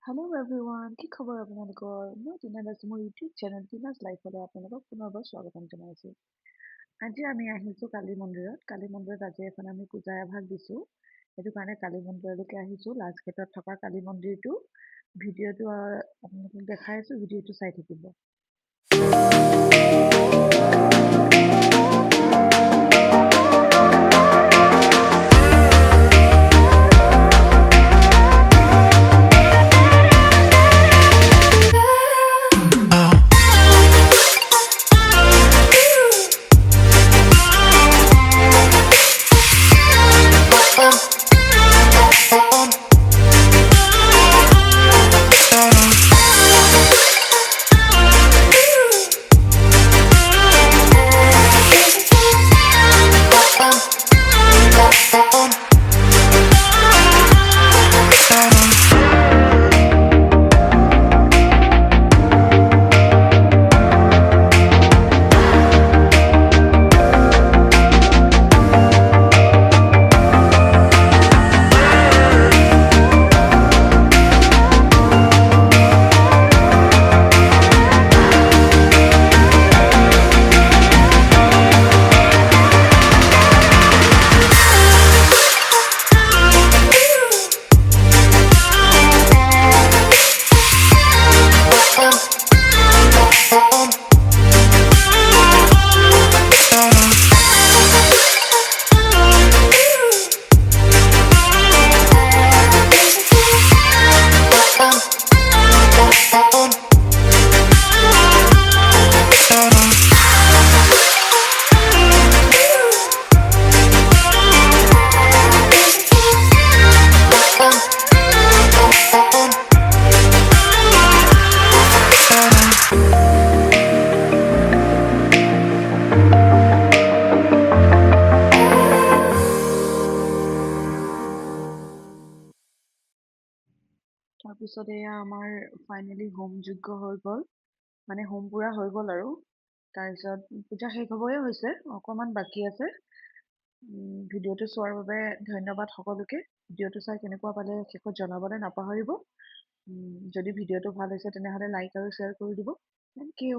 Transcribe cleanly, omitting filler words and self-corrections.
Hello' everyone, কি খবৰ আপোনালোকৰ? মই টিনা দাস, মোৰ ইউটিউব চেনেল টিনাজ লাইফলৈ আপোনালোকক পুনৰবাৰ স্বাগতম জনাইছোঁ। আজি আমি আহিছোঁ কালী মন্দিৰত। কালী মন্দিৰত আজি এখন আমি পূজাৰ এভাগ দিছোঁ। সেইটো কাৰণে কালী মন্দিৰলৈকে আহিছোঁ। লাষ্ট গেটত থকা কালী মন্দিৰটো ভিডিঅ'টো আপোনালোকক দেখাই আছোঁ, ভিডিঅ'টো চাই থাকিব। তাৰপিছত এয়া আমাৰ ফাইনেলি হোম যজ্ঞ হৈ গ'ল, মানে হোম পুৰা হৈ গ'ল আৰু। তাৰপিছত পূজা শেষ হ'বই হৈছে, অকণমান বাকী আছে। ভিডিঅ'টো চোৱাৰ বাবে ধন্যবাদ সকলোকে। ভিডিঅ'টো চাই কেনেকুৱা পালে শেষত জনাবলৈ নাপাহৰিব। যদি ভিডিঅ'টো ভাল হৈছে তেনেহ'লে লাইক আৰু শ্বেয়াৰ কৰি দিব। Thank you.